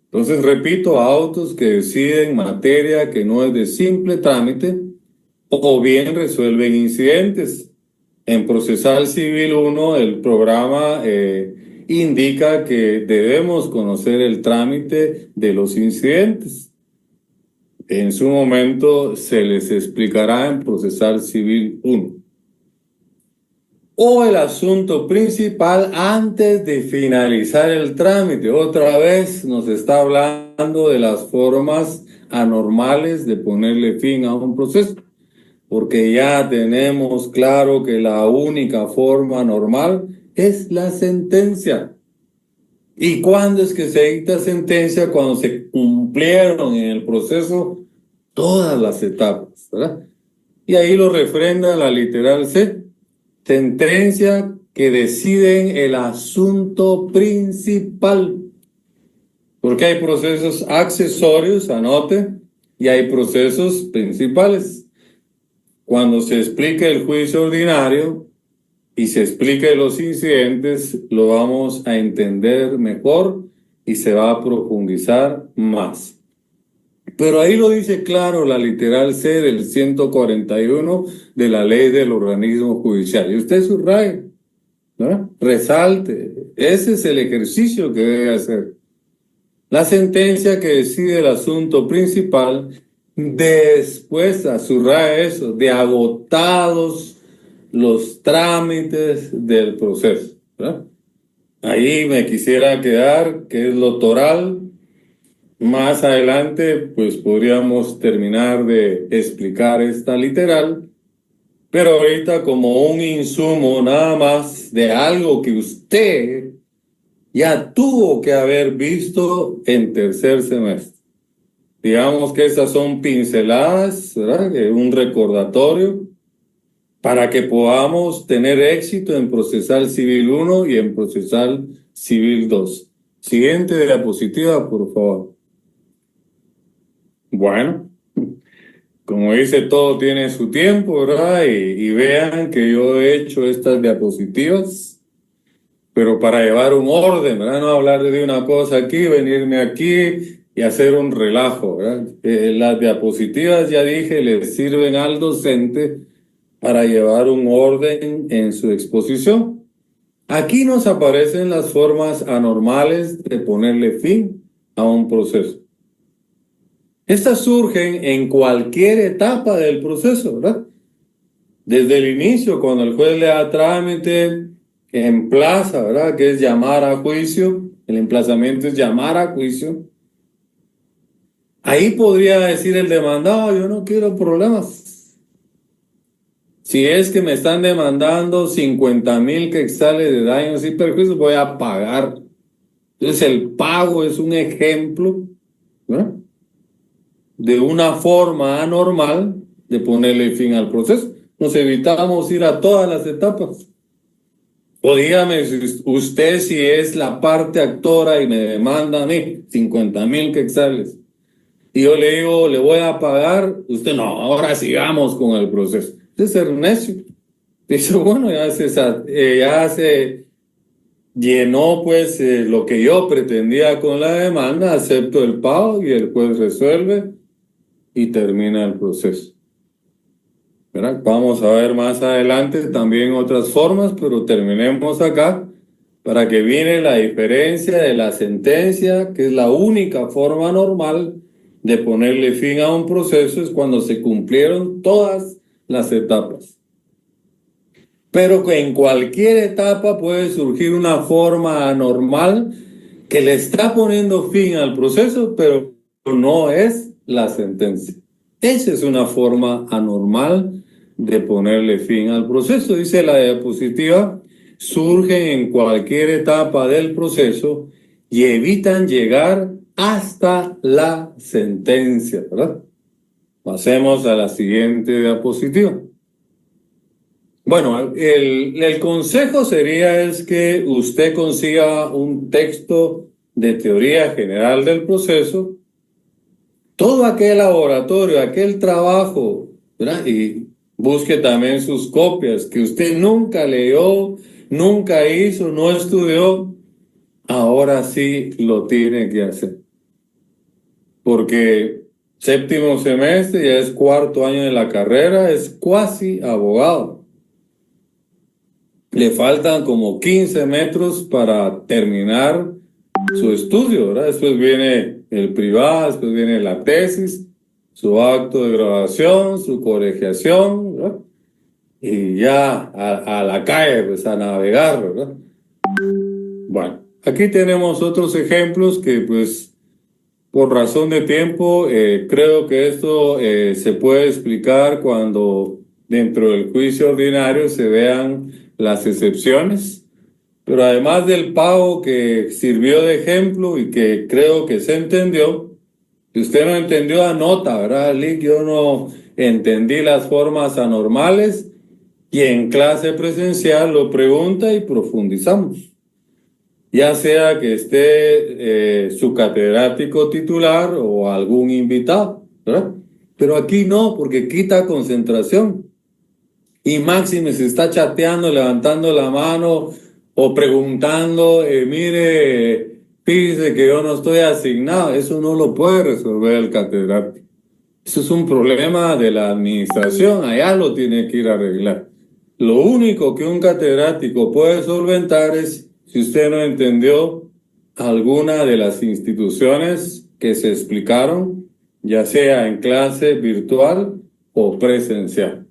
S1: Entonces, repito, autos que deciden materia que no es de simple trámite o bien resuelven incidentes. En Procesal Civil 1, el programa indica que debemos conocer el trámite de los incidentes. En su momento se les explicará en Procesal Civil 1. O el asunto principal antes de finalizar el trámite. Otra vez nos está hablando de las formas anormales de ponerle fin a un proceso, porque ya tenemos claro que la única forma normal es la sentencia. ¿Y cuándo es que se dicta sentencia? Cuando se cumplieron en el proceso todas las etapas, ¿verdad? Y ahí lo refrenda la literal C. Sentencia que deciden el asunto principal. Porque hay procesos accesorios, anote, y hay procesos principales. Cuando se explique el juicio ordinario y se explique los incidentes, lo vamos a entender mejor y se va a profundizar más. Pero ahí lo dice claro la literal C del 141 de la ley del organismo judicial. Y usted subraye, ¿no? Resalte. Ese es el ejercicio que debe hacer. La sentencia que decide el asunto principal, después, subraya eso, de agotados los trámites del proceso, ¿verdad? Ahí me quisiera quedar, que es lo toral. Más adelante, pues podríamos terminar de explicar esta literal, pero ahorita como un insumo nada más de algo que usted ya tuvo que haber visto en tercer semestre. Digamos que esas son pinceladas, ¿verdad? Un recordatorio para que podamos tener éxito en Procesal Civil 1 y en Procesal Civil 2. Siguiente diapositiva, por favor. Bueno, como dice, todo tiene su tiempo, ¿verdad? Y vean que yo he hecho estas diapositivas, pero para llevar un orden, ¿verdad? No hablar de una cosa aquí, venirme aquí y hacer un relajo, ¿verdad? Las diapositivas, ya dije, les sirven al docente para llevar un orden en su exposición. Aquí nos aparecen las formas anormales de ponerle fin a un proceso. Estas surgen en cualquier etapa del proceso, ¿verdad? Desde el inicio, cuando el juez le da trámite, emplaza, ¿verdad? Que es llamar a juicio. El emplazamiento es llamar a juicio. Ahí podría decir el demandado, yo no quiero problemas. Si es que me están demandando 50,000 quetzales de daños y perjuicios, voy a pagar. Entonces el pago es un ejemplo, ¿verdad?, de una forma anormal de ponerle fin al proceso. Nos evitamos ir a todas las etapas. O dígame usted si es la parte actora y me demanda a mí 50,000 quetzales. Y yo le digo, le voy a pagar. Usted no, ahora sigamos con el proceso. Es ser necio. Dice, bueno, ya se llenó pues lo que yo pretendía con la demanda, acepto el pago y el juez resuelve y termina el proceso, ¿verdad? Vamos a ver más adelante también otras formas, pero terminemos acá para que viene la diferencia de la sentencia, que es la única forma normal de ponerle fin a un proceso, es cuando se cumplieron todas las etapas. Pero que en cualquier etapa puede surgir una forma anormal que le está poniendo fin al proceso, pero no es la sentencia. Esa es una forma anormal de ponerle fin al proceso. Dice la diapositiva, surgen en cualquier etapa del proceso y evitan llegar hasta la sentencia, ¿verdad? Pasemos a la siguiente diapositiva. Bueno, el consejo sería es que usted consiga un texto de teoría general del proceso todo aquel laboratorio, aquel trabajo, ¿verdad? Y busque también sus copias que usted nunca leyó, nunca hizo, no estudió, ahora sí lo tiene que hacer. Porque séptimo semestre ya es cuarto año de la carrera, es cuasi abogado. Le faltan como 15 metros para terminar su estudio, ¿verdad? Después viene el privado, después viene la tesis, su acto de graduación, su colegiación, ¿verdad? Y ya a la calle, pues a navegar, ¿verdad? Bueno, aquí tenemos otros ejemplos que pues por razón de tiempo creo que esto se puede explicar cuando dentro del juicio ordinario se vean las excepciones. Pero además del pago que sirvió de ejemplo y que creo que se entendió, si usted no entendió, anota, ¿verdad, Lick? Yo no entendí las formas anormales y en clase presencial lo pregunta y profundizamos. Ya sea que esté su catedrático titular o algún invitado, ¿verdad? Pero aquí no, porque quita concentración. Y máxime se está chateando, levantando la mano o preguntando, mire, fíjese que yo no estoy asignado. Eso no lo puede resolver el catedrático. Eso es un problema de la administración, allá lo tiene que ir a arreglar. Lo único que un catedrático puede solventar es si usted no entendió alguna de las instituciones que se explicaron, ya sea en clase virtual o presencial.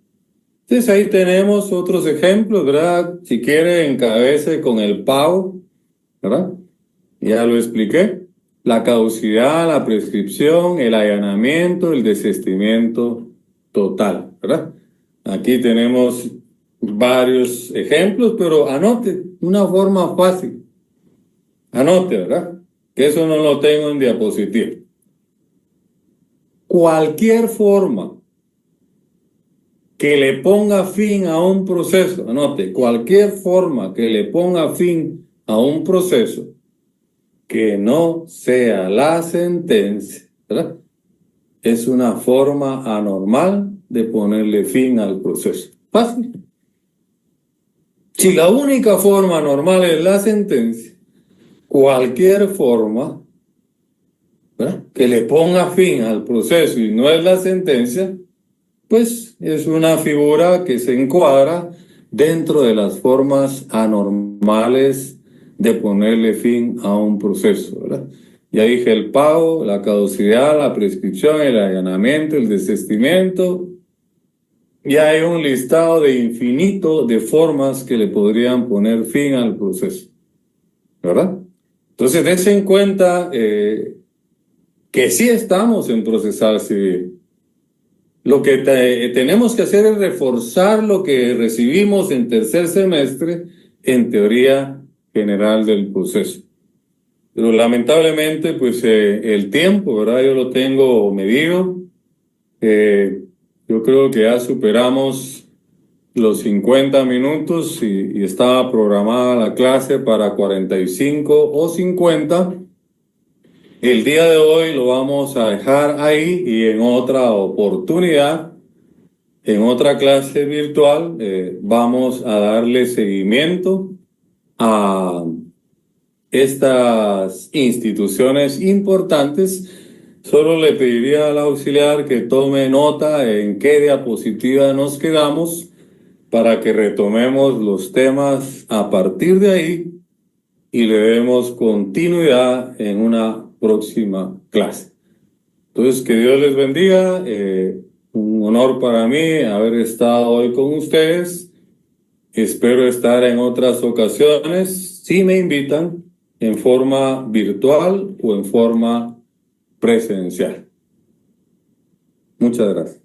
S1: Entonces ahí tenemos otros ejemplos, ¿verdad? Si quiere, encabece con el pago, ¿verdad? Ya lo expliqué. La caducidad, la prescripción, el allanamiento, el desistimiento total, ¿verdad? Aquí tenemos varios ejemplos, pero anote una forma fácil. Anote, ¿verdad? Que eso no lo tengo en diapositiva. Cualquier forma que le ponga fin a un proceso, anote, cualquier forma que le ponga fin a un proceso que no sea la sentencia, ¿verdad? Es una forma anormal de ponerle fin al proceso. Fácil. Si la única forma normal es la sentencia, cualquier forma, ¿verdad?, que le ponga fin al proceso y no es la sentencia, pues es una figura que se encuadra dentro de las formas anormales de ponerle fin a un proceso, ¿verdad? Ya dije el pago, la caducidad, la prescripción, el allanamiento, el desistimiento. Y hay un listado de infinito de formas que le podrían poner fin al proceso, ¿verdad? Entonces, dense en cuenta que sí estamos en procesal civil. Lo que tenemos que hacer es reforzar lo que recibimos en tercer semestre en teoría general del proceso. Pero lamentablemente, pues el tiempo, ¿verdad? Yo lo tengo medido. Yo creo que ya superamos los 50 minutos y estaba programada la clase para 45 o 50. El día de hoy lo vamos a dejar ahí y en otra oportunidad, en otra clase virtual, vamos a darle seguimiento a estas instituciones importantes. Solo le pediría al auxiliar que tome nota en qué diapositiva nos quedamos para que retomemos los temas a partir de ahí y le demos continuidad en una próxima clase. Entonces, que Dios les bendiga. Un honor para mí haber estado hoy con ustedes. Espero estar en otras ocasiones, si me invitan, en forma virtual o en forma presencial. Muchas gracias.